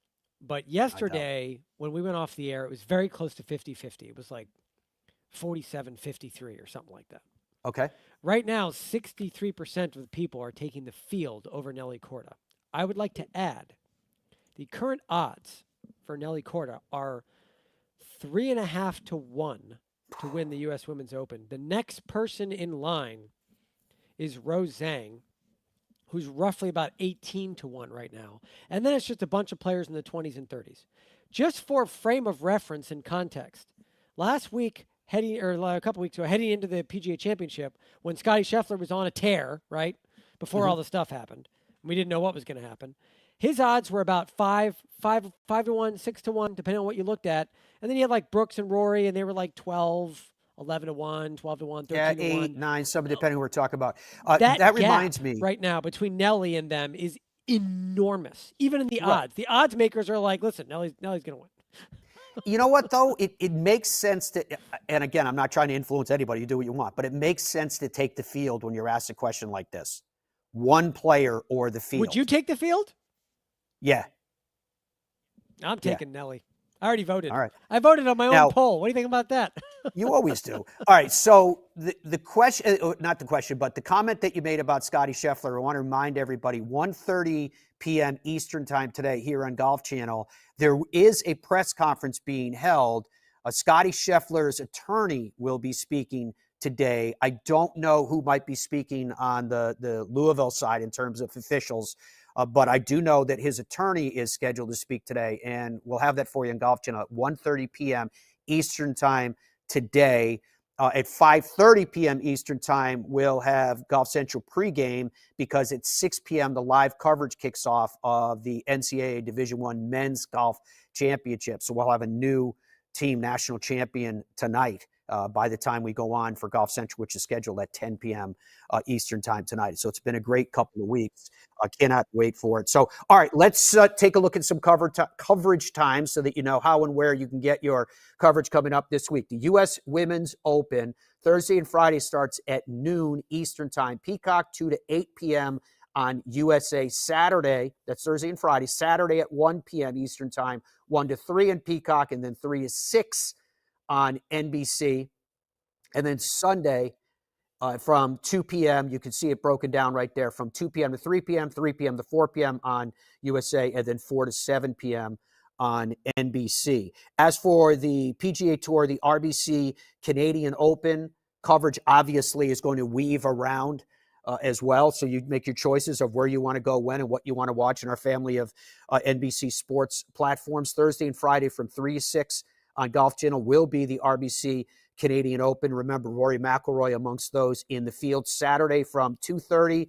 But yesterday, when we went off the air, it was very close to 50-50. It was like 47-53 or something like that. Okay. Right now, 63% of the people are taking the field over Nelly Korda. I would like to add, the current odds for Nelly Korda are 3.5 to 1 to win the U.S. Women's Open. The next person in line is Rose Zhang, who's roughly about 18 to 1 right now. And then it's just a bunch of players in the 20s and 30s. Just for a frame of reference and context, last week, a couple weeks ago, heading into the PGA Championship, when Scottie Scheffler was on a tear, right, before all the stuff happened, we didn't know what was going to happen. His odds were about 5 to 1, 6 to 1, depending on what you looked at. And then you had like Brooks and Rory, and they were like 12, 11 to 1, 12 to 1, 13 to 1. 8, 9, some depending who we're talking about. That reminds me right now between Nelly and them is enormous, even in the odds. The odds makers are like, listen, Nelly's going to win. You know what, though? It makes sense to, and again, I'm not trying to influence anybody. You do what you want, but it makes sense to take the field when you're asked a question like this. One player or the field. Would you take the field? Yeah. I'm taking Nelly. I already voted. All right. I voted on my own poll. What do you think about that? You always do. All right. So the question, not the question, but the comment that you made about Scottie Scheffler, I want to remind everybody, 1:30 p.m. Eastern time today here on Golf Channel, there is a press conference being held. Scottie Scheffler's attorney will be speaking today. I don't know who might be speaking on the Louisville side in terms of officials. But I do know that his attorney is scheduled to speak today, and we'll have that for you on Golf Channel at 1:30 p.m. Eastern time today. At 5:30 p.m. Eastern time, we'll have Golf Central pregame because at 6 p.m. the live coverage kicks off of the NCAA Division I Men's Golf Championship. So we'll have a new team national champion tonight by the time we go on for Golf Central, which is scheduled at 10 p.m. Eastern time tonight. So it's been a great couple of weeks. I cannot wait for it. So, all right, let's take a look at some coverage times so that you know how and where you can get your coverage coming up this week. The U.S. Women's Open, Thursday and Friday, starts at noon Eastern time. Peacock, 2 to 8 p.m. on USA. Saturday, that's Thursday and Friday, Saturday at 1 p.m. Eastern time, 1 to 3 in Peacock, and then 3 to 6 on NBC. And then Sunday from 2 p.m., you can see it broken down right there, from 2 p.m. to 3 p.m., 3 p.m. to 4 p.m. on USA, and then 4 to 7 p.m. on NBC. As for the PGA Tour, the RBC Canadian Open coverage obviously is going to weave around as well. So you make your choices of where you want to go, when, and what you want to watch in our family of NBC sports platforms. Thursday and Friday from 3 to 6 on Golf Channel will be the RBC Canadian Open. Remember, Rory McIlroy amongst those in the field. Saturday from 2:30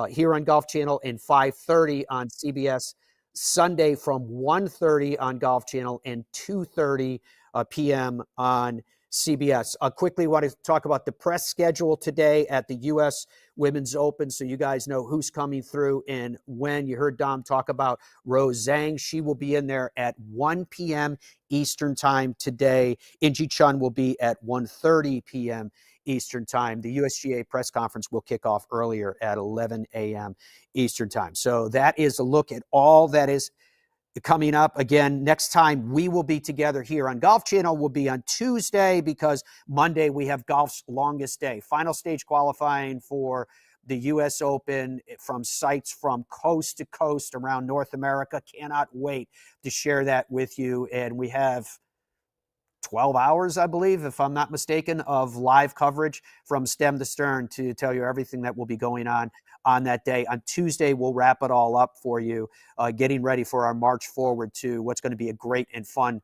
here on Golf Channel and 5:30 on CBS. Sunday from 1:30 on Golf Channel and 2:30 p.m. on CBS. Quickly want to talk about the press schedule today at the U.S. Women's Open, so you guys know who's coming through and when. You heard Dom talk about Rose Zhang. She will be in there at 1 p.m. Eastern time today. Inji Chun will be at 1:30 p.m. Eastern time. The USGA press conference will kick off earlier at 11 a.m. Eastern time. So that is a look at all that is coming up. Again, next time we will be together here on Golf Channel will be on Tuesday, because Monday we have golf's longest day. Final stage qualifying for the U.S. Open from sites from coast to coast around North America. Cannot wait to share that with you. And we have 12 hours, I believe, if I'm not mistaken, of live coverage from stem to stern to tell you everything that will be going on that day. On Tuesday, we'll wrap it all up for you, getting ready for our march forward to what's going to be a great and fun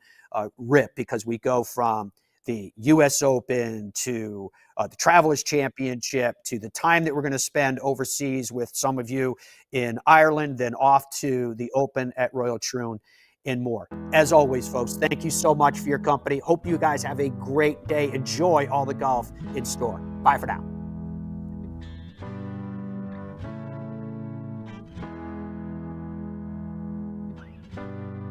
rip, because we go from the U.S. Open to the Travelers Championship to the time that we're going to spend overseas with some of you in Ireland, then off to the Open at Royal Troon and more. As always, folks, thank you so much for your company. Hope you guys have a great day. Enjoy all the golf in store. Bye for now.